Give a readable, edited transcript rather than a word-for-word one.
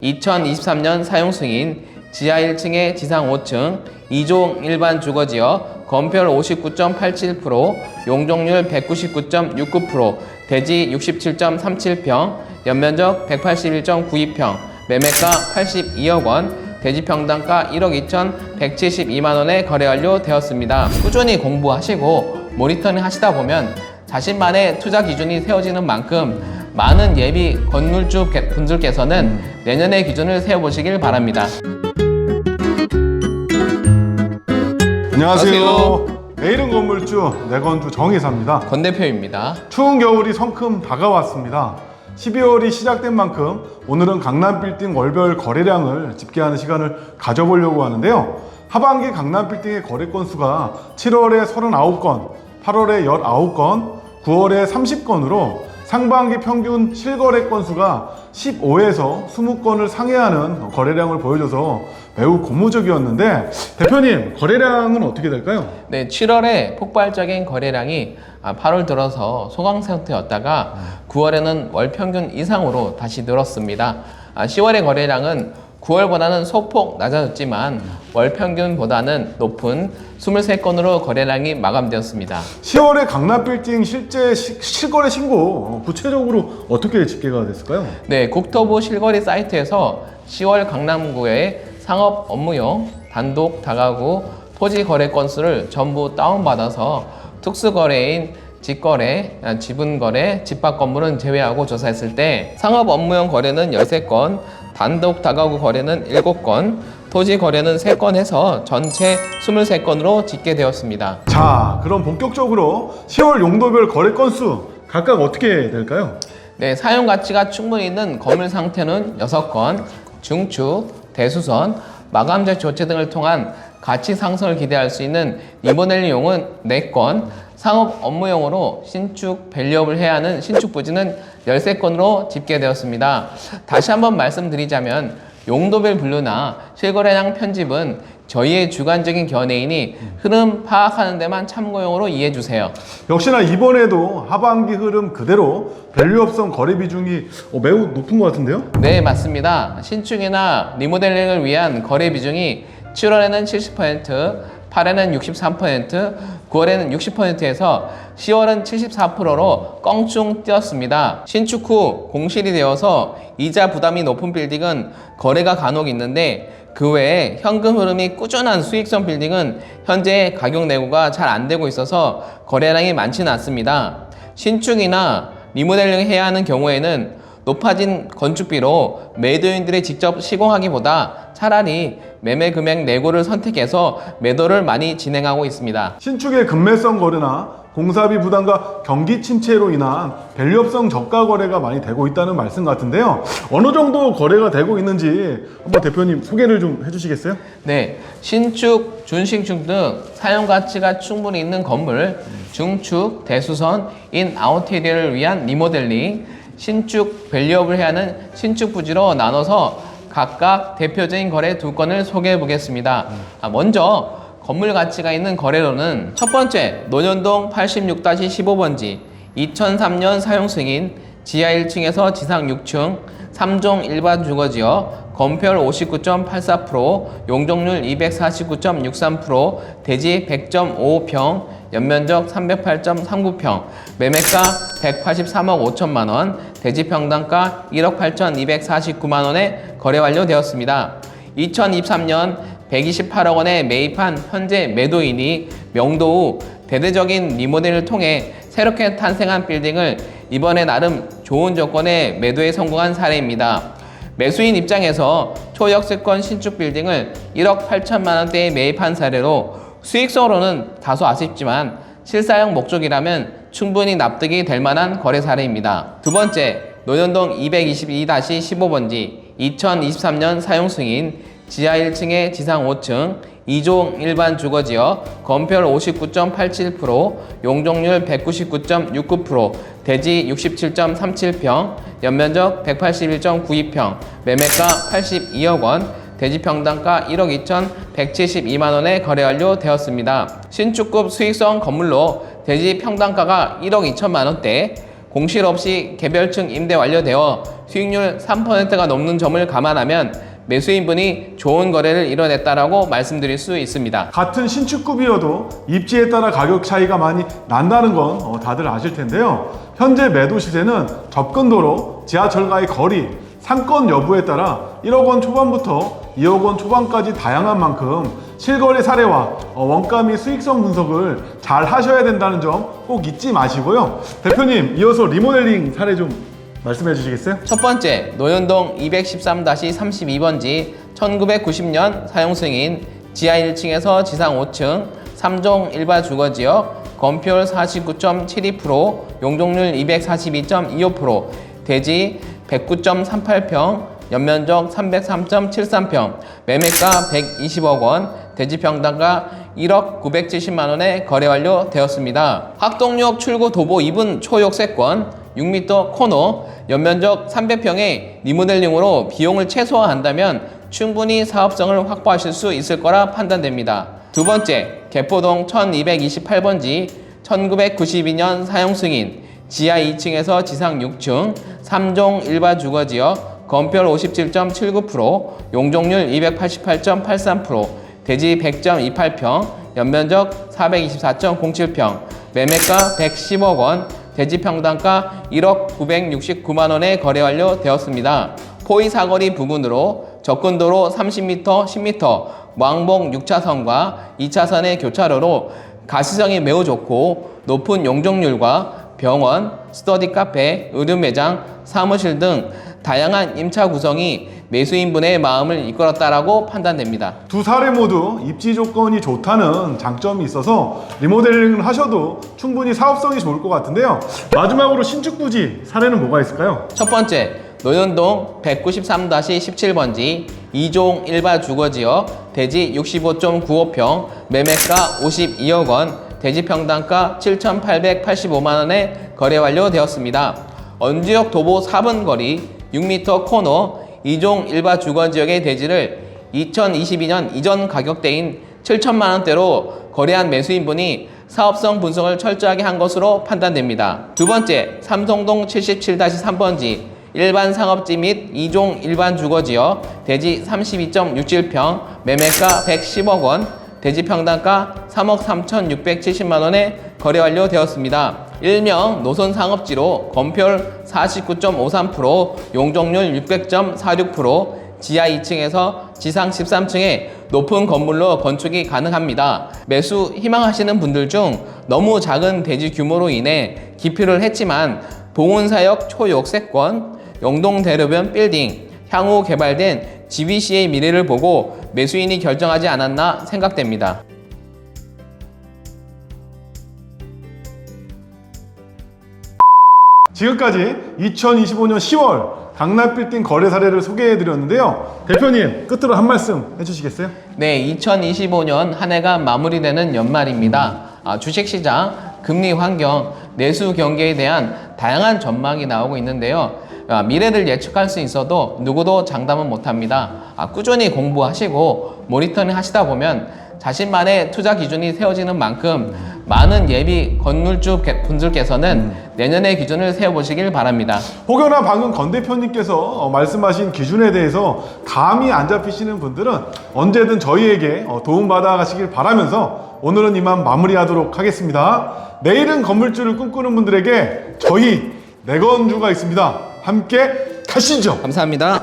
2023년 사용 승인 지하 1층에 지상 5층 2종 일반 주거지역 건폐율 59.87%, 용적률 199.69%, 대지 67.37평, 연면적 181.92평, 매매가 82억 원, 대지 평당가 1억 2,172만 원에 거래 완료되었습니다. 꾸준히 공부하시고 모니터링 하시다 보면 자신만의 투자 기준이 세워지는 만큼 많은 예비 건물주 분들께서는 내년의 기준을 세워보시길 바랍니다. 안녕하세요. 내일은 건물주 내건주 정의사입니다. 권 대표입니다. 추운 겨울이 성큼 다가왔습니다. 12월이 시작된 만큼 오늘은 강남 빌딩 월별 거래량을 집계하는 시간을 가져보려고 하는데요. 하반기 강남 빌딩의 거래 건수가 7월에 39건, 8월에 19건, 9월에 30건으로 상반기 평균 실거래 건수가 15에서 20건을 상회하는 거래량을 보여줘서 매우 고무적이었는데, 대표님, 거래량은 어떻게 될까요? 네, 7월에 폭발적인 거래량이 8월 들어서 소강 상태였다가 9월에는 월 평균 이상으로 다시 늘었습니다. 10월의 거래량은 9월보다는 소폭 낮아졌지만 월 평균보다는 높은 23건으로 거래량이 마감되었습니다. 10월에 강남 빌딩 실제 실거래 신고 구체적으로 어떻게 집계가 됐을까요? 네, 국토부 실거래 사이트에서 10월 강남구의 상업 업무용, 단독 다가구, 토지 거래 건수를 전부 다운받아서 특수거래인 직거래, 지분거래, 집합 건물은 제외하고 조사했을 때 상업 업무용 거래는 13건, 단독 다가구 거래는 7건, 토지 거래는 3건 해서 전체 23건으로 집계되었습니다. 자, 그럼 본격적으로 10월 용도별 거래 건수 각각 어떻게 될까요? 네, 사용 가치가 충분히 있는 건물 상태는 6건, 중축, 대수선, 마감재 조치 등을 통한 가치 상승을 기대할 수 있는 리모델링용은 4건, 상업 업무용으로 신축 밸류업을 해야 하는 신축 부지는 13건으로 집계되었습니다. 다시 한번 말씀드리자면 용도별 분류나 실거래량 편집은 저희의 주관적인 견해이니 흐름 파악하는 데만 참고용으로 이해해 주세요. 역시나 이번에도 하반기 흐름 그대로 밸류업성 거래 비중이 매우 높은 것 같은데요? 네, 맞습니다. 신축이나 리모델링을 위한 거래 비중이 7월에는 70%, 8월에는 63%, 9월에는 60%에서 10월은 74%로 껑충 뛰었습니다. 신축 후 공실이 되어서 이자 부담이 높은 빌딩은 거래가 간혹 있는데, 그 외에 현금 흐름이 꾸준한 수익성 빌딩은 현재 가격 내고가 잘 안 되고 있어서 거래량이 많지는 않습니다. 신축이나 리모델링 해야 하는 경우에는 높아진 건축비로 매도인들이 직접 시공하기보다 차라리 매매 금액 내고를 선택해서 매도를 많이 진행하고 있습니다. 신축의 급매성 거래나 공사비 부담과 경기 침체로 인한 밸류업성 저가 거래가 많이 되고 있다는 말씀 같은데요. 어느 정도 거래가 되고 있는지 한번 대표님 소개를 좀 해주시겠어요? 네, 신축, 준신축 등 사용 가치가 충분히 있는 건물, 중축, 대수선, 인아웃테리어를 위한 리모델링, 신축 밸류업을 해야 하는 신축 부지로 나눠서 각각 대표적인 거래 2건을 소개해 보겠습니다. 먼저 건물 가치가 있는 거래로는 첫 번째, 논현동 86-15번지 2003년 사용 승인 지하 1층에서 지상 6층 3종 일반 주거지역 건폐율 59.84%, 용적률 249.63%, 대지 100.55평, 연면적 308.39평, 매매가 183억 5천만 원, 대지 평당가 1억 8,249만 원에 거래 완료되었습니다. 2023년 128억 원에 매입한 현재 매도인이 명도 후 대대적인 리모델을 통해 새롭게 탄생한 빌딩을 이번에 나름 좋은 조건에 매도에 성공한 사례입니다. 매수인 입장에서 초역세권 신축 빌딩을 1억 8천만 원대에 매입한 사례로 수익성으로는 다소 아쉽지만 실사용 목적이라면 충분히 납득이 될 만한 거래 사례입니다. 두 번째, 논현동 222-15번지 2023년 사용 승인 지하 1층에 지상 5층 2종 일반 주거지역 건폐율 59.87%, 용적률 199.69%, 대지 67.37평, 연면적 181.92평, 매매가 82억 원, 대지 평당가 1억 2,172만 원에 거래 완료되었습니다. 신축급 수익성 건물로 대지 평당가가 1억 2천만 원대, 공실 없이 개별층 임대 완료되어 수익률 3%가 넘는 점을 감안하면 매수인분이 좋은 거래를 이뤄냈다라고 말씀드릴 수 있습니다. 같은 신축급이어도 입지에 따라 가격 차이가 많이 난다는 건 다들 아실 텐데요. 현재 매도 시세는 접근도로, 지하철과의 거리, 상권 여부에 따라 1억 원 초반부터 2억 원 초반까지 다양한 만큼 실거래 사례와 원가 및 수익성 분석을 잘 하셔야 된다는 점 꼭 잊지 마시고요. 대표님, 이어서 리모델링 사례 좀 말씀해 주시겠어요? 첫 번째, 노현동 213-32번지 1990년 사용 승인 지하 1층에서 지상 5층 3종 일반 주거지역 건폐율 49.72%, 용적률 242.25%, 대지 109.38평, 연면적 303.73평, 매매가 120억 원, 대지 평당가 1억 970만 원에 거래 완료되었습니다. 학동역 출구 도보 2분 초역세권 6m 코너, 연면적 300평의 리모델링으로 비용을 최소화한다면 충분히 사업성을 확보하실 수 있을 거라 판단됩니다. 두 번째, 개포동 1228번지 1992년 사용 승인 지하 2층에서 지상 6층 3종 일반 주거지역 건폐율 57.79%, 용적률 288.83%, 대지 100.28평, 연면적 424.07평, 매매가 110억 원, 대지 평당가 1억 969만 원에 거래 완료되었습니다. 포의 사거리 부근으로 접근도로 30m, 10m, 왕복 6차선과 2차선의 교차로로 가시성이 매우 좋고 높은 용적률과 병원, 스터디 카페, 의류 매장, 사무실 등 다양한 임차 구성이 매수인분의 마음을 이끌었다라고 판단됩니다. 두 사례 모두 입지 조건이 좋다는 장점이 있어서 리모델링을 하셔도 충분히 사업성이 좋을 것 같은데요. 마지막으로 신축 부지 사례는 뭐가 있을까요? 첫 번째, 노현동 193-17번지 2종 일반 주거지역 대지 65.95평, 매매가 52억 원, 대지 평당가 7,885만 원에 거래 완료되었습니다. 언지역 도보 4분 거리 6m 코너 2종 일반 주거지역의 대지를 2022년 이전 가격대인 7천만 원대로 거래한 매수인분이 사업성 분석을 철저하게 한 것으로 판단됩니다. 두 번째, 삼성동 77-3번지 일반 상업지 및 2종 일반 주거지역 대지 32.67평, 매매가 110억 원, 대지 평당가 3억 3,670만 원에 거래 완료되었습니다. 일명 노선 상업지로 건폐율 49.53%, 용적률 600.46%, 지하 2층에서 지상 13층의 높은 건물로 건축이 가능합니다. 매수 희망하시는 분들 중 너무 작은 대지 규모로 인해 기피를 했지만 봉은사역 초역세권, 영동대로변 빌딩, 향후 개발된 GBC의 미래를 보고 매수인이 결정하지 않았나 생각됩니다. 지금까지 2025년 10월 강남빌딩 거래 사례를 소개해드렸는데요. 대표님, 끝으로 한 말씀 해주시겠어요? 네, 2025년 한 해가 마무리되는 연말입니다. 주식시장, 금리 환경, 내수 경기에 대한 다양한 전망이 나오고 있는데요. 미래를 예측할 수 있어도 누구도 장담은 못합니다. 꾸준히 공부하시고 모니터링 하시다 보면 자신만의 투자 기준이 세워지는 만큼 많은 예비 건물주 분들께서는 내년의 기준을 세워보시길 바랍니다. 혹여나 방금 건 대표님께서 말씀하신 기준에 대해서 감이 안 잡히시는 분들은 언제든 저희에게 도움받아 가시길 바라면서 오늘은 이만 마무리하도록 하겠습니다. 내일은 건물주를 꿈꾸는 분들에게 저희 내건주가 있습니다. 함께 가시죠. 감사합니다.